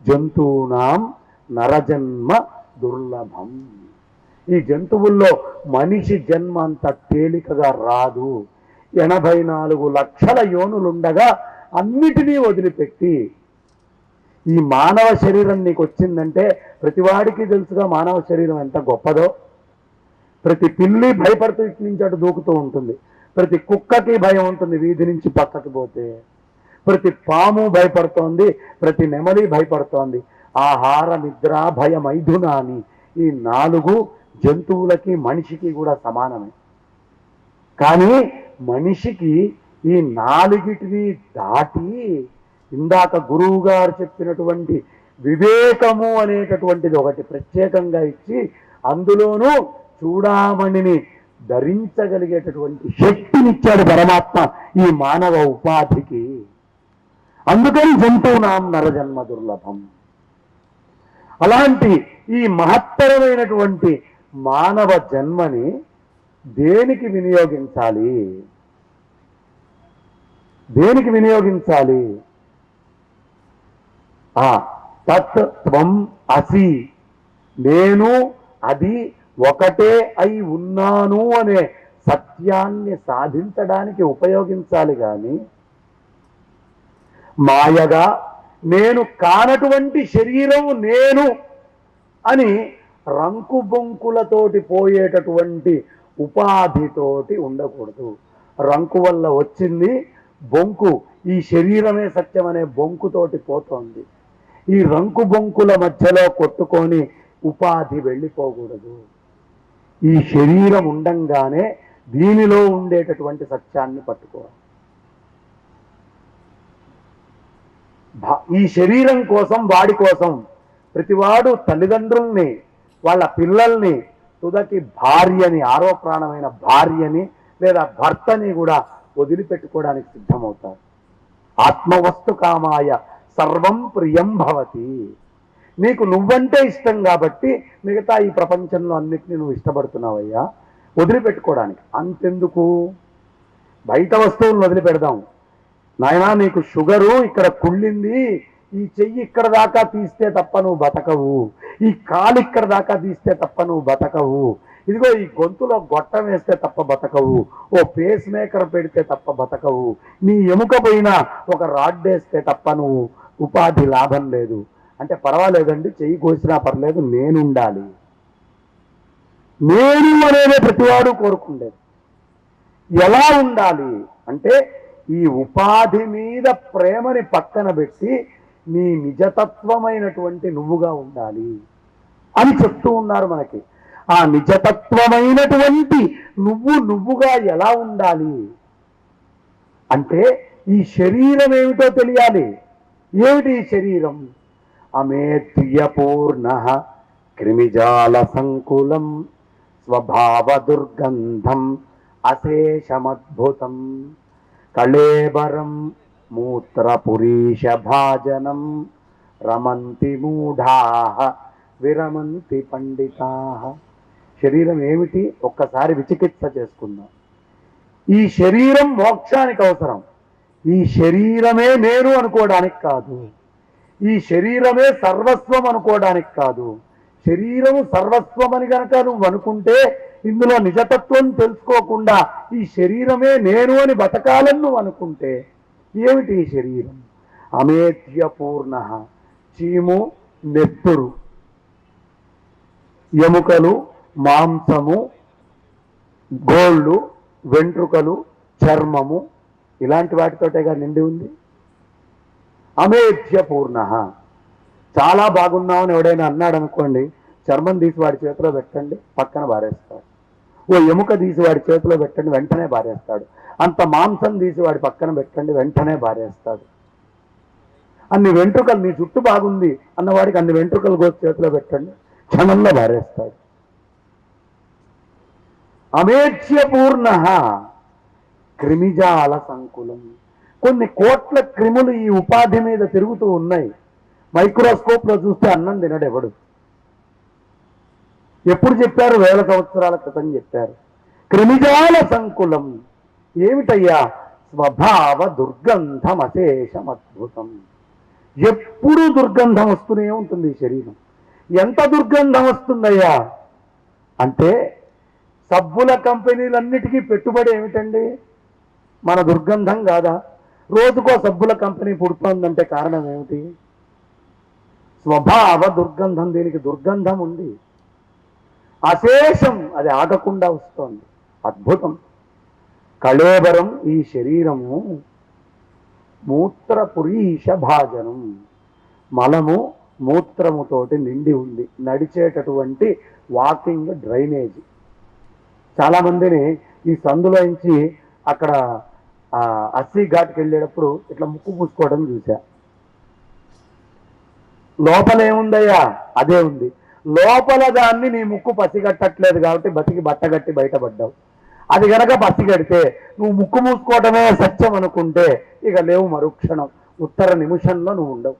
జంతువునాం నరజన్మ దుర్లభం. ఈ జంతువుల్లో మనిషి జన్మ అంత తేలికగా రాదు. 84 లక్షల యోనులుండగా అన్నిటినీ వదిలిపెట్టి ఈ మానవ శరీరం నీకు వచ్చిందంటే ప్రతివాడికి తెలుసుగా మానవ శరీరం ఎంత గొప్పదో. ప్రతి పిల్లి భయపడుతూ ఇటు నుంచి అటు దూకుతూ ఉంటుంది. ప్రతి కుక్కకి భయం ఉంటుంది వీధి నుంచి పక్కకి పోతే. ప్రతి పాము భయపడుతోంది, ప్రతి నెమలి భయపడుతోంది. ఆహార నిద్ర భయ మైథునాని ఈ 4 జంతువులకి మనిషికి కూడా సమానమే. కానీ మనిషికి ఈ 4టిని దాటి ఇందాక గురువు గారు చెప్పినటువంటి వివేకము అనేటటువంటిది ఒకటి ప్రత్యేకంగా ఇచ్చి అందులోనూ చూడామణిని ధరించగలిగేటటువంటి శక్తినిచ్చాడు పరమాత్మ ఈ మానవ ఉపాధికి. అందుకని జంతువునాం నరజన్మ దుర్లభం. అలాంటి ఈ మహత్తరమైనటువంటి మానవ జన్మని దేనికి వినియోగించాలి? దేనికి వినియోగించాలి? తత్ త్వం అసి, నేను అది ఒకటే అయి ఉన్నాను అనే సత్యాన్ని సాధించడానికి ఉపయోగించాలి. కానీ మాయగా నేను కానటువంటి శరీరం నేను అని రంకుబొంకులతోటి పోయేటటువంటి ఉపాధితోటి ఉండకూడదు. రంకు వల్ల వచ్చింది బొంకు, ఈ శరీరమే సత్యం అనే బొంకుతోటి పోతోంది. ఈ రంకు బొంకుల మధ్యలో కొట్టుకొని ఉపాధి వెళ్ళిపోకూడదు. ఈ శరీరం ఉండంగానే దీనిలో ఉండేటటువంటి సత్యాన్ని పట్టుకోవాలి. ఈ శరీరం కోసం వాడి కోసం ప్రతివాడు తల్లిదండ్రుల్ని వాళ్ళ పిల్లల్ని తుదకి భార్యని, ఆరో ప్రాణమైన భార్యని లేదా భర్తని కూడా వదిలిపెట్టుకోవడానికి సిద్ధమవుతారు. ఆత్మవస్తు కామాయ సర్వం ప్రియం భవతి. నీకు నువ్వంటే ఇష్టం కాబట్టి మిగతా ఈ ప్రపంచంలో అన్నిటినీ నువ్వు ఇష్టపడుతున్నావయ్యా వదిలిపెట్టుకోవడానికి. అంతెందుకు, బయట వస్తువులను వదిలిపెడదాం. నాయనా నీకు షుగరు ఇక్కడ కుళ్ళింది, ఈ చెయ్యి ఇక్కడ దాకా తీస్తే తప్ప నువ్వు బతకవు, ఈ కాలు ఇక్కడ దాకా తీస్తే తప్ప నువ్వు బతకవు, ఇదిగో ఈ గొంతులో గొట్టం వేస్తే తప్ప బతకవు, ఓ పేస్ మేకర్ పెడితే తప్ప బతకవు, నీ ఎముక పైన ఒక రాడ్ వేస్తే తప్ప నువ్వు ఉపాధి లాభం లేదు అంటే పర్వాలేదండి, చెయ్యి కోసినా పర్లేదు, నేనుండాలి. నేను అనేది ప్రతివాడు కోరుకుండేది. ఎలా ఉండాలి అంటే ఈ ఉపాధి మీద ప్రేమని పక్కన పెట్టి నీ నిజతత్వమైనటువంటి నువ్వుగా ఉండాలి అని చెప్తూ ఉన్నారు మనకి. ఆ నిజతత్వమైనటువంటి నువ్వుగా ఎలా ఉండాలి అంటే ఈ శరీరం ఏమిటో తెలియాలి. ఏమిటి ఈ శరీరం? అమేత్రియపూర్ణ క్రిమిజాల సంకులం స్వభావ దుర్గంధం అశేషమద్భుతం కళేబరం మూత్రపురీష భాజనం రమంతి మూఢాః విరమంతి పండితాః. శరీరం ఏమిటి ఒక్కసారి విచికిత్స చేసుకుందాం. ఈ శరీరం మోక్షానికి అవసరం. ఈ శరీరమే నేను అనుకోవడానికి కాదు, ఈ శరీరమే సర్వస్వం అనుకోవడానికి కాదు. శరీరము సర్వస్వం అని కనుక నువ్వు అనుకుంటే ఇందులో నిజతత్వం తెలుసుకోకుండా ఈ శరీరమే నేను అని బతకాలని నువ్వు అనుకుంటే ఏమిటి ఈ శరీరం? అమేధ్యపూర్ణ, చీము, నెత్తురు, ఎముకలు, మాంసము, గోళ్ళు, వెంట్రుకలు, చర్మము ఇలాంటి వాటితోటేగా నిండి ఉంది. అమేధ్యపూర్ణ. చాలా బాగున్నామని ఎవడైనా అన్నాడు అనుకోండి, చర్మం తీసి వాడి చేతిలో పెట్టండి, పక్కన బారేస్తాడు. ఓ ఎముక తీసి వాడి చేతిలో పెట్టండి, వెంటనే బారేస్తాడు. అంత మాంసం తీసి వాడి పక్కన పెట్టండి, వెంటనే బారేస్తాడు. అన్ని వెంట్రుకలు, నీ జుట్టు బాగుంది అన్నవాడికి అన్ని వెంట్రుకలు కోసి చేతిలో పెట్టండి, క్షణంలో బారేస్తాడు. అమేధ్యపూర్ణ క్రిమిజాల సంకులం. కొన్ని కోట్ల క్రిములు ఈ ఉపాధి మీద తిరుగుతూ ఉన్నాయి. మైక్రోస్కోప్లో చూస్తే అన్నం తినడెవడు. ఎప్పుడు చెప్పారు? 1000 సంవత్సరాల క్రితం చెప్పారు. క్రిమిజాల సంకులం ఏమిటయ్యా? స్వభావ దుర్గంధం అశేషం అద్భుతం. ఎప్పుడూ దుర్గంధం వస్తూనే ఉంటుంది ఈ శరీరం. ఎంత దుర్గంధం వస్తుందయ్యా అంటే సబ్బుల కంపెనీలన్నిటికీ పెట్టుబడి ఏమిటండి? మన దుర్గంధం కాదా? రోజుకో సబ్బుల కంపెనీ పుడుతోందంటే కారణం ఏమిటి? స్వభావ దుర్గంధం. దీనికి దుర్గంధం ఉంది, అశేషం, అది ఆగకుండా వస్తోంది. అద్భుతం. కళేబరం ఈ శరీరము మూత్రపురీష భాజనం, మలము మూత్రముతోటి నిండి ఉంది. నడిచేటటువంటి వాకింగ్ డ్రైనేజ్. చాలామందిని ఈ సందులోంచి అక్కడ అస్సీ ఘాట్కి వెళ్ళేటప్పుడు ఇట్లా ముక్కు పూసుకోవడం చూసా. లోపల ఏముందయ్యా? అదే ఉంది. లోపల దాన్ని నీ ముక్కు పసిగట్టట్లేదు కాబట్టి బతికి బట్టగట్టి బయటపడ్డావు. అది గనక పసిగడితే నువ్వు ముక్కు మూసుకోవడమే సత్యం అనుకుంటే ఇక లేవు మరుక్షణం, ఉత్తర నిమిషంలో నువ్వు ఉండవు.